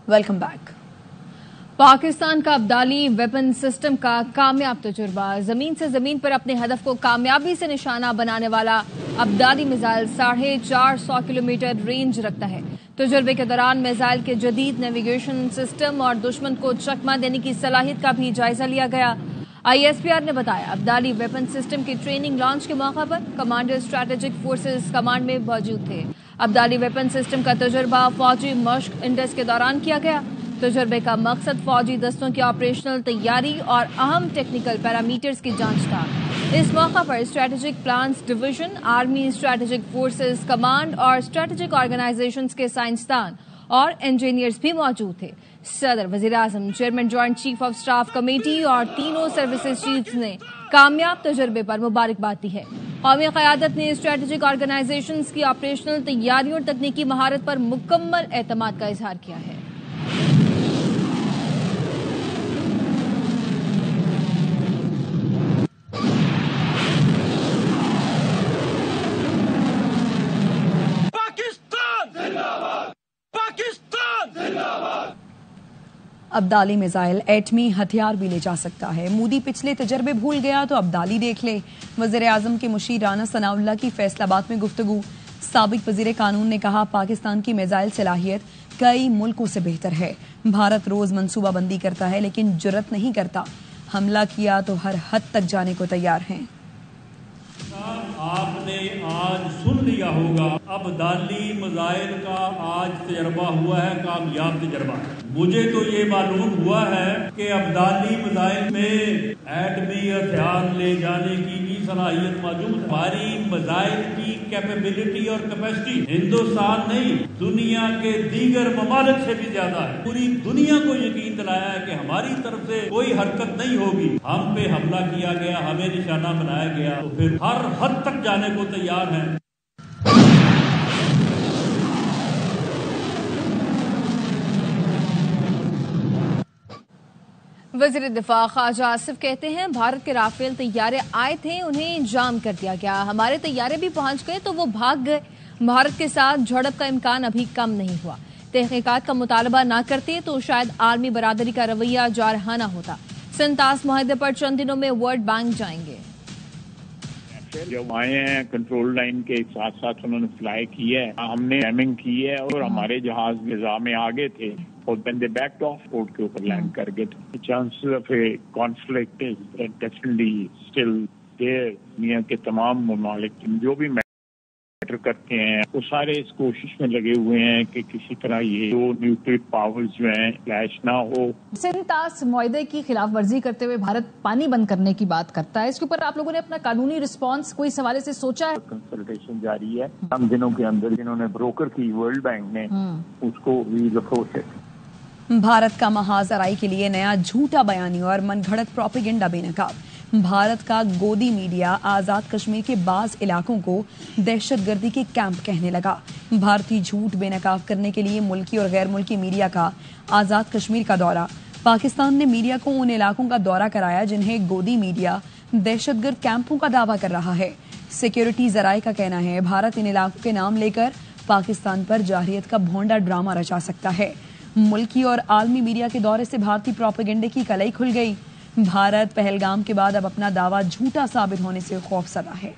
Welcome back. Pakistan का Abdali weapon system का कामयाब तजुर्बा। जमीन से जमीन पर अपने हदफ को कामयाबी से निशाना बनाने वाला अब्दाली मिसाइल 450 किलोमीटर रेंज रखता है। तजुर्बे के दौरान मिसाइल के जदीद नेविगेशन सिस्टम और दुश्मन को चकमा देने की सलाहियत का भी जायजा लिया गया। ISPR ने बताया अब्दाली वेपन सिस्टम की ट्रेनिंग लॉन्च के मौका पर कमांडर स्ट्रेटेजिक फोर्सेस कमांड में मौजूद थे। अब्दाली वेपन सिस्टम का तजुर्बा फौजी मश्क इंडेक्स के दौरान किया गया। तजुर्बे का मकसद फौजी दस्तों की ऑपरेशनल तैयारी और अहम टेक्निकल पैरामीटर्स की जांच था। इस मौका पर strategic plans division, army strategic forces command और स्ट्रेटेजिक ऑर्गेनाइजेशंस के साइंसदान और इंजीनियर्स भी मौजूद थे। सदर, वजीर आजम, chairman joint chief of staff committee और तीनों सर्विसेज चीफ्स ने कामयाब तजुर्बे पर मुबारकबाद दी है। कौमी क़यादत ने स्ट्रेटेजिक ऑर्गेनाइजेशंस की ऑपरेशनल तैयारियों और तकनीकी महारत पर मुकम्मल एतमाद का इजहार किया है। अब्दाली मिसाइल एटमी हथियार भी ले जा सकता है। मोदी पिछले तजर्बे भूल गया तो अब्दाली देख ले। वजीर आजम के मुशीर राना सनाउल्लाह की फैसलाबाद में गुफ्तगू। साबिक वजीर कानून ने कहा पाकिस्तान की मिसाइल सलाहियत कई मुल्कों से बेहतर है। भारत रोज मनसूबाबंदी करता है लेकिन जुर्रत नहीं करता। हमला किया तो हर हद तक जाने को तैयार हैं। आपने आज सुन लिया होगा अब्दाली मिसाइल का आज तजर्बा हुआ है, कामयाब तजर्बा। मुझे तो ये मालूम हुआ है कि अब्दाली मिसाइल में एटमी हथियार ले जाने की भी सलाहियत मौजूद है। हमारी मिसाइल की कैपेबिलिटी और कैपेसिटी हिंदुस्तान नहीं दुनिया के दीगर ममालिक से भी ज्यादा है। पूरी दुनिया को यकीन दिलाया है कि हमारी तरफ से कोई हरकत नहीं होगी। हम पे हमला किया गया, हमें निशाना बनाया गया, तो फिर हर हद तक जाने को तैयार हैं। वज़ीर दिफा ख्वाजा आसिफ कहते हैं भारत के राफेल तैयारे आए थे, उन्हें जाम कर दिया गया। हमारे तैयारे भी पहुंच गए तो वो भाग गए। भारत के साथ झड़प का इम्कान अभी कम नहीं हुआ। तहकीकात का मुतालबा न करते तो शायद आर्मी बरादरी का रवैया जारहाना होता। संतास मुआहदे पर चंद दिनों में वर्ल्ड बैंक जाएंगे। जब आए हैं कंट्रोल लाइन के साथ साथ उन्होंने फ्लाई की है, हमने रैमिंग की है और हमारे जहाज निजाम में आगे थे और when they backed off port के ऊपर लैंड कर गए थे। Chances of a conflict is definitely still there. दुनिया के तमाम ममालिक जो भी मैटर करते हैं वो सारे इस कोशिश में लगे हुए हैं कि किसी तरह ये दो न्यूक्लियर पावर्स जो हैं क्लैश ना हो। सिंतास मुआहदे की खिलाफ वर्जी करते हुए भारत पानी बंद करने की बात करता है। इसके ऊपर आप लोगों ने अपना कानूनी रिस्पांस कोई सवाल से सोचा है? कंसल्टेशन जारी है। हम दिनों के अंदर जिन्होंने ब्रोकर की वर्ल्ड बैंक ने उसको वील अप्रोच है। भारत का महाजराई के लिए नया झूठा बयानी और मनगढ़ंत प्रोपेगेंडा बेनकाब। भारत का गोदी मीडिया आजाद कश्मीर के बाज इलाकों को दहशतगर्दी के कैंप कहने लगा। भारतीय झूठ बेनकाब करने के लिए मुल्की और गैर मुल्की मीडिया का आजाद कश्मीर का दौरा। पाकिस्तान ने मीडिया को उन इलाकों का दौरा कराया जिन्हें गोदी मीडिया दहशतगर्द कैंपों का दावा कर रहा है। सिक्योरिटी जराये का कहना है भारत इन इलाकों के नाम लेकर पाकिस्तान पर जारहियत का भोंडा ड्रामा रचा सकता है। मुल्की और आलमी मीडिया के दौरे से भारतीय प्रोपेगेंडे की कलई खुल गई। भारत पहलगाम के बाद अब अपना दावा झूठा साबित होने से खौफजदा है।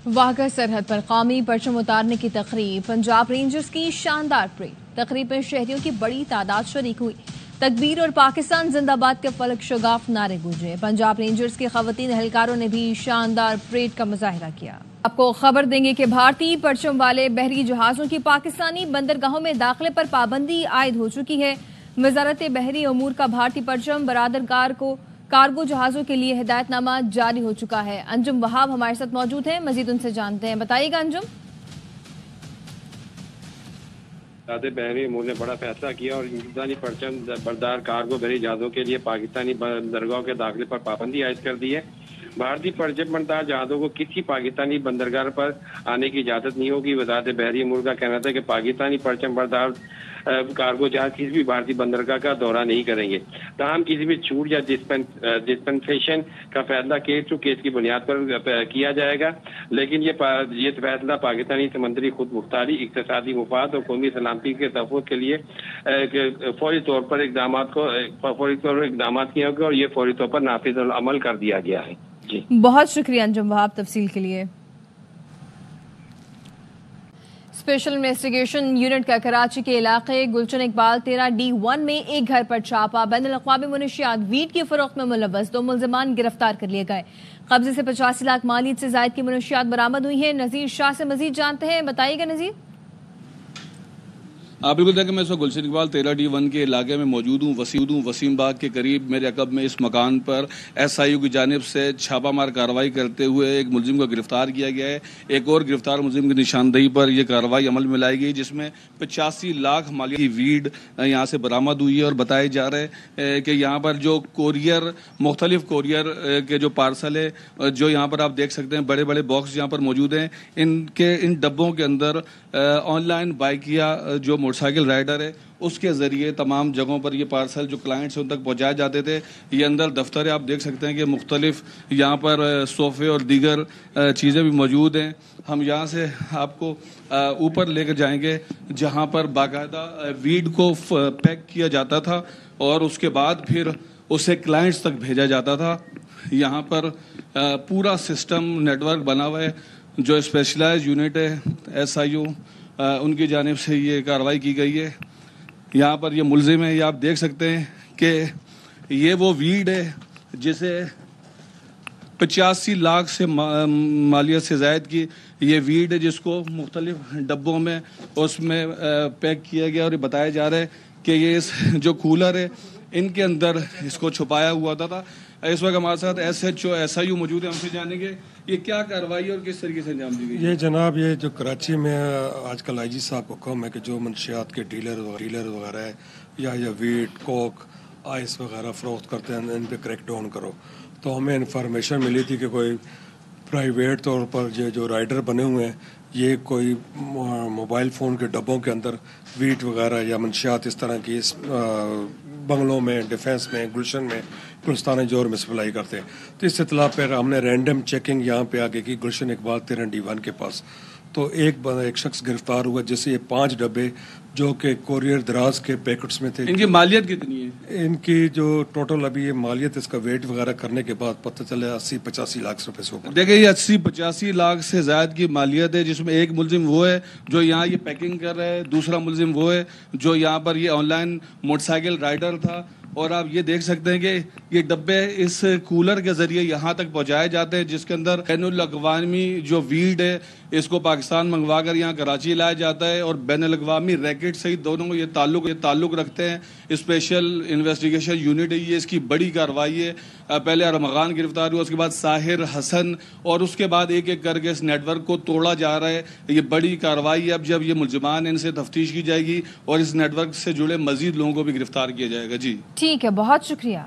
वाघा सरहद पर कौमी परचम उतारने की तकरीब। पंजाब रेंजर्स की शानदार परेड। तकरीब में शहरियों की बड़ी तादाद शरीक हुई। तकबीर और पाकिस्तान जिंदाबाद के फलक शगाफ नारे गूंजे। पंजाब रेंजर्स के खवातीन एहलकारों ने भी शानदार परेड का मुजाहिरा किया। आपको खबर देंगे कि भारतीय परचम वाले बहरी जहाजों की पाकिस्तानी बंदरगाहों में दाखिले पर पाबंदी आयद हो चुकी है। वजारत बहरी अमूर का भारतीय परचम बरादरगार को कार्गो जहाजों के लिए हिदायतनामा जारी हो चुका है। अंजुम वहाब हमारे साथ मौजूद हैं, मजीद उनसे जानते हैं। बताइएगा अंजुम। बहरी अमूर ने बड़ा फैसला किया और हिंदुस्तानी परचम बरदार कार्गो बहरी जहाजों के लिए पाकिस्तानी बंदरगाहों के दाखिले पर पाबंदी आयद कर दी है। بھارتی پرچم بردار جہازوں کو کسی پاکستانی بندرگاہ پر آنے کی اجازت نہیں ہوگی۔ وزارت بحری امور کا کہنا تھا کہ پاکستانی پرچم بردار کارگو جہاز کسی بھی بھارتی بندرگاہ کا دورہ نہیں کریں گے۔ تاہم کسی بھی چھوٹ یا ڈسپنسیشن کا فیصلہ کیس ٹو کیس کی بنیاد پر کیا جائے گا، لیکن یہ فیصلہ پاکستانی سمندری خود مختاری، اقتصادی مفاد اور قومی سلامتی کے تحفظ کے لیے فوری طور پر اقدامات کیے گئے اور یہ فوری طور پر نافذ العمل کر دیا گیا ہے۔ جی بہت شکریہ انجم وہاب تفصیل کے لیے۔ اسپیشل انویسٹیگیشن یونٹ کا کراچی کے علاقے گلشن اقبال 13D1 میں ایک گھر پر چھاپا، بین الاقوامی منشیات ویڈ کی فروخت میں ملوث 2 ملزمان گرفتار کر لیے گئے۔ قبضے سے 85 لاکھ مالیت سے زائد کی منشیات برآمد ہوئی ہیں۔ نذیر شاہ سے مزید جانتے ہیں، بتائیے گا نذیر۔ آپ بالکل دیکھیں، میں اس وقت گلشن اقبال 13D1 کے علاقے میں موجود ہوں، وسیم باغ کے قریب میرے عقب میں اس مکان پر SIU کی جانب سے چھاپہ مار کارروائی کرتے ہوئے ایک ملزم کو گرفتار کیا گیا ہے۔ ایک اور گرفتار ملزم کی نشاندہی پر یہ کارروائی عمل میں لائی گئی، جس میں 85 لاکھ مالیت کی ویڈ یہاں سے برآمد ہوئی ہے، اور بتایا جا رہا ہے کہ یہاں پر جو مختلف کوریئر کے جو پارسل ہے، جو یہاں پر آپ دیکھ سکتے ہیں بڑے بڑے باکس یہاں پر موجود ہیں، ان ڈبوں کے اندر آن لائن بائی کیا جو موٹر سائیکل رائڈر ہے اس کے ذریعے تمام جگہوں پر یہ پارسل جو کلائنٹس ان تک پہنچائے جاتے تھے۔ یہ اندر دفتر ہے، آپ دیکھ سکتے ہیں کہ مختلف یہاں پر صوفے اور دیگر چیزیں بھی موجود ہیں۔ ہم یہاں سے آپ کو اوپر لے کر جائیں گے جہاں پر باقاعدہ ویڈ کو پیک کیا جاتا تھا اور اس کے بعد پھر اسے کلائنٹس تک بھیجا جاتا تھا۔ یہاں پر پورا سسٹم نیٹ ورک بنا ہوا ہے، جو اسپیشلائز یونٹ ہے SIU ان کی جانب سے یہ کارروائی کی گئی ہے۔ یہاں پر یہ ملزم ہے، یہ آپ دیکھ سکتے ہیں کہ یہ وہ ویڈ ہے جسے 85 لاکھ سے مالیت سے زائد کی یہ ویڈ ہے، جس کو مختلف ڈبوں میں اس میں پیک کیا گیا، اور یہ بتایا جا رہا ہے کہ یہ جو کولر ہے ان کے اندر اس کو چھپایا ہوا تھا۔ اس وقت ہمارے ساتھ SHO SIU موجود ہے، ہم سے جانیں گے یہ کیا کارروائی ہے اور کس طریقے سے انجام دی گئی۔ یہ جناب، یہ جو کراچی میں آج کل IG صاحب کو حکم ہے کہ جو منشیات کے ڈیلر وغیرہ ہے یا ویٹ کوک آئس وغیرہ فروخت کرتے ہیں ان پہ کریک ڈاؤن کرو۔ تو ہمیں انفارمیشن ملی تھی کہ کوئی پرائیویٹ طور پر جو رائڈر بنے ہوئے ہیں یہ کوئی موبائل فون کے ڈبوں کے اندر ویٹ وغیرہ یا منشیات اس طرح کی اس بنگلوں میں، ڈیفینس میں، گلشن میں، گلستان جوہر میں سپلائی کرتے ہیں۔ تو اس اطلاع پر ہم نے رینڈم چیکنگ یہاں پہ آگے کی گلشن اقبال 13D1 کے پاس، تو ایک شخص گرفتار ہوا جس سے یہ 5 ڈبے جو کہ کوریئر دراز کے پیکٹس میں تھے۔ ان کی مالیت کتنی ہے؟ ان کی جو ٹوٹل ابھی یہ مالیت اس کا ویٹ وغیرہ کرنے کے بعد پتہ چلے 80-85 لاکھ روپے سے اوپر۔ دیکھیں، یہ 80-85 لاکھ سے زائد کی مالیت ہے، جس میں ایک ملزم وہ ہے جو یہاں یہ پیکنگ کر رہا ہے، دوسرا ملزم وہ ہے جو یہاں پر یہ online motorcycle rider تھا، اور آپ یہ دیکھ سکتے ہیں کہ یہ ڈبے اس کولر کے ذریعے یہاں تک پہنچائے جاتے ہیں، جس کے اندر بین الاقوامی جو ویڈ ہے اس کو پاکستان منگوا کر یہاں کراچی لایا جاتا ہے، اور بین الاقوامی ریکٹ سے دونوں کو یہ تعلق رکھتے ہیں۔ اسپیشل انویسٹیگیشن یونٹ ہے، یہ اس کی بڑی کارروائی ہے۔ پہلے ارمغان گرفتار ہوا، اس کے بعد ساحر حسن، اور اس کے بعد ایک ایک کر کے اس نیٹ ورک کو توڑا جا رہا ہے۔ یہ بڑی کارروائی ہے، اب جب یہ ملزمان ان سے تفتیش کی جائے گی اور اس نیٹ ورک سے جڑے مزید لوگوں کو بھی گرفتار کیا جائے گا۔ جی ٹھیک ہے، بہت شکریہ۔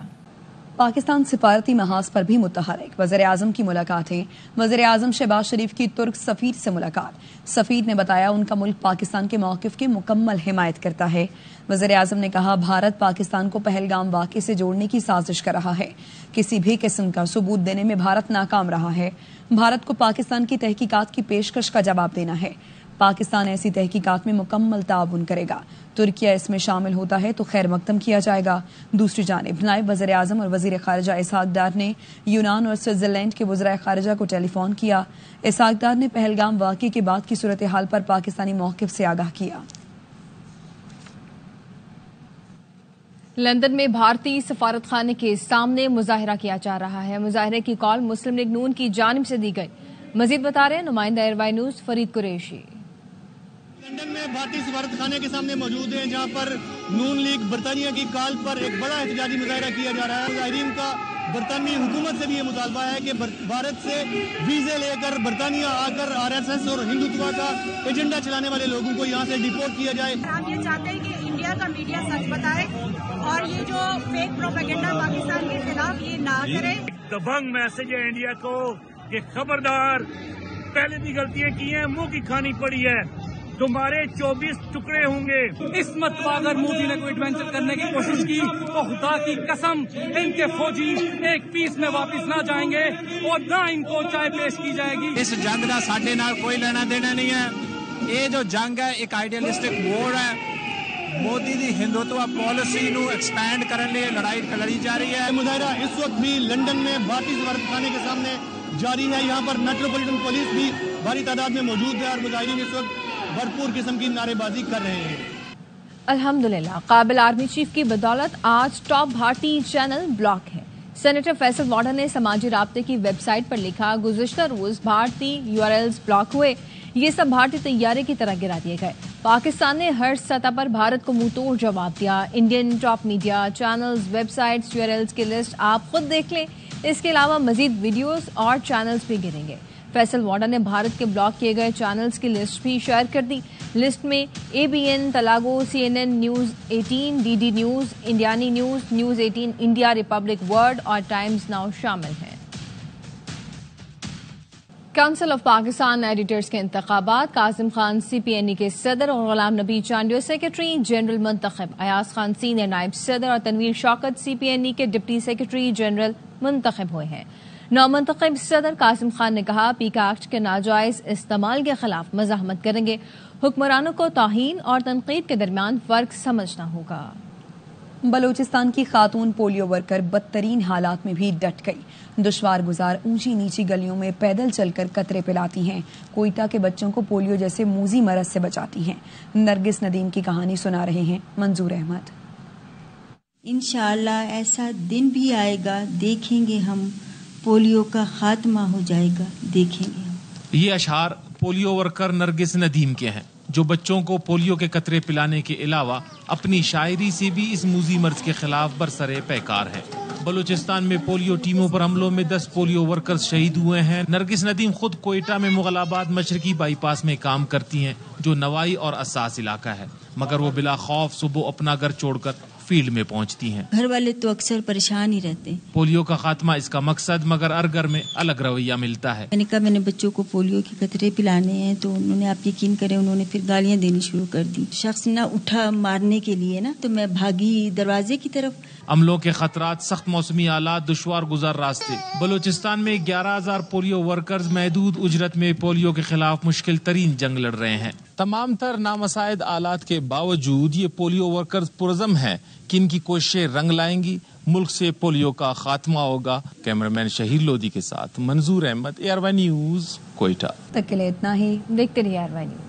پاکستان سفارتی محاذ پر بھی متحرک، وزیراعظم کی ملاقاتیں، وزیراعظم شہباز شریف کی ترک سفیر سے ملاقات۔ سفیر نے بتایا ان کا ملک پاکستان کے موقف کی مکمل حمایت کرتا ہے۔ وزیراعظم نے کہا بھارت پاکستان کو پہلگام واقعے سے جوڑنے کی سازش کر رہا ہے، کسی بھی قسم کا ثبوت دینے میں بھارت ناکام رہا ہے۔ بھارت کو پاکستان کی تحقیقات کی پیشکش کا جواب دینا ہے، پاکستان ایسی تحقیقات میں مکمل تعاون کرے گا، ترکیہ اس میں شامل ہوتا ہے تو خیر مقدم کیا جائے گا۔ دوسری جانب نائب وزیر اعظم اور وزیر خارجہ اسحاق ڈار نے یونان اور سوئٹزرلینڈ کے وزرائے خارجہ کو ٹیلی فون کیا۔ اسحاق ڈار نے پہلگام واقعے کے بعد کی صورتحال پر پاکستانی موقف سے آگاہ کیا۔ لندن میں بھارتی سفارت خانے کے سامنے مظاہرہ کیا جا رہا ہے۔ مظاہرے کی کال مسلم لیگ نون کی جانب سے دی گئی۔ مزید بتا رہے ہیں نمائندہ Air News Farid Qureshi. London میں بھارتی سفارت خانے کے سامنے موجود ہیں، جہاں پر نون لیگ برطانیہ کی کال پر ایک بڑا احتجاجی مظاہرہ کیا جا رہا ہے۔ مظاہرین کا برطانوی حکومت سے بھی یہ مطالبہ ہے کہ بھارت سے ویزے لے کر برطانیہ آ کر RSS اور ہندوتوا کا ایجنڈا چلانے والے لوگوں کو یہاں سے ڈیپورٹ کیا جائے۔ ہم یہ چاہتے ہیں کہ انڈیا کا میڈیا سچ بتائے اور یہ جو فیک پروپیگنڈا پاکستان کے خلاف یہ نہ کرے۔ दबंग मैसेज है इंडिया को कि खबरदार, पहले भी गलतियां की हैं, मुंह की खानी पड़ी है, तुम्हारे 24 टुकड़े होंगे। इस मरतबा अगर मोदी ने कोई एडवेंचर करने की कोशिश की तो खुदा की कसम इनके फौजी एक पीस में वापस ना जाएंगे और ना इनको चाय पेश की जाएगी। इस जंग का साडे नाल कोई लेना देना नहीं है। ये जो जंग है एक आइडियलिस्टिक वॉर है। मोदी की हिंदुत्व पॉलिसी नू एक्सपैंड करने लिए लड़ाई लड़ी जा रही है। मुजाहरा इस वक्त भी लंदन में भारतीय सफारतखाने के सामने जारी है। यहाँ पर मेट्रोपॉलिटन पुलिस भी भारी तादाद में मौजूद है और मुजाहिरीन इस वक्त भरपूर किस्म की नारेबाजी कर रहे हैं। अल्हम्दुलिल्लाह, काबिल आर्मी चीफ की बदौलत आज टॉप भारतीय चैनल ब्लॉक है। सेनेटर फैसल वॉर्डर ने समाजी राब्ते की वेबसाइट पर लिखा, गुज़िश्ता रोज भारतीय यूआरएल्स ब्लॉक हुए, ये सब भारतीय तैयारे की तरह गिरा दिए गए। पाकिस्तान ने हर सतह पर भारत को मुंहतोड़ जवाब दिया। Indian top media channels, websites, URLs की लिस्ट आप खुद देख लें। इसके अलावा मजीद वीडियोस और चैनल्स भी गिरेंगे। फैसल वॉर्डर ने भारत के ब्लॉक किए गए चैनल्स की लिस्ट भी शेयर कर दी। लिस्ट में ABN, तलागो, CNN न्यूज 18, DD न्यूज, इंडियानी news, news 18 India, Republic World और टाइम्स नाउ शामिल हैं। काउंसिल ऑफ पाकिस्तान एडिटर्स के इंतखाबात, कासिम खान CPNE के सदर और गुलाम नबी चांडियो सेक्रेटरी जनरल मुंतखब, अयाज खान सीनियर नायब सदर और तनवीर शौकत CPNE के डिप्टी सेक्रेटरी जनरल मुंतखब हुए हैं। नौमुंतखब सदर कासिम खान ने कहा, पीका एक्ट के नाजायज इस्तेमाल के खिलाफ मज़ाहमत करेंगे। हुक्मरानों को तौहीन और तनकीद के दरमियान फर्क समझना होगा। बलूचिस्तान की खातून पोलियो वर्कर बदतरीन हालात में भी डट गई। दुश्वार गुजार ऊंची नीची गलियों में पैदल चलकर कतरे पिलाती हैं। कोयटा के बच्चों को पोलियो जैसे मूजी मरज से बचाती हैं। नरगिस नदीम की कहानी सुना रहे हैं मंजूर अहमद। इंशाअल्लाह ऐसा दिन भी आएगा, देखेंगे हम, पोलियो का खात्मा हो जाएगा, देखेंगे हम। ये अशार पोलियो वर्कर नरगिस नदीम के हैं, जो बच्चों को पोलियो के कतरे पिलाने के अलावा अपनी शायरी से भी इस मूजी मर्ज के खिलाफ बरसरे पैकार है। बलूचिस्तान में पोलियो टीमों पर हमलों में 10 पोलियो वर्कर्स शहीद हुए हैं। नरगिस नदीम खुद कोयटा में मुगलाबाद मशरकी बाईपास में काम करती हैं, जो नवाई और असास इलाका है, मगर वो बिला खौफ सुबह अपना घर छोड़कर फील्ड में पहुंचती हैं। घर वाले तो अक्सर परेशान ही रहते हैं। पोलियो का खात्मा इसका मकसद, मगर हर घर में अलग रवैया मिलता है। मैंने कहा मैंने बच्चों को पोलियो के कतरे पिलाने हैं, तो उन्होंने, आप यकीन करें, उन्होंने फिर गालियां देनी शुरू कर दी। शख्स ना उठा मारने के लिए ना, तो मैं भागी दरवाजे की तरफ। अमलों के खतरात, सख्त मौसमी हालात, दुश्वार गुजार रास्ते। बलूचिस्तान में 11,000 पोलियो वर्कर्स महदूद उजरत में पोलियो के खिलाफ मुश्किल तरीन जंग लड़ रहे हैं। तमाम तर नामसाइद आलात के बावजूद ये पोलियो वर्कर्स पुरज़म हैं कि इनकी कोशिशें रंग लाएंगी, मुल्क से पोलियो का खात्मा होगा। कैमरामैन शहीर लोधी के साथ मंजूर अहमद, ARY न्यूज, कोयटा। तक के लिए इतना ही। देखते रहिए ARY न्यूज।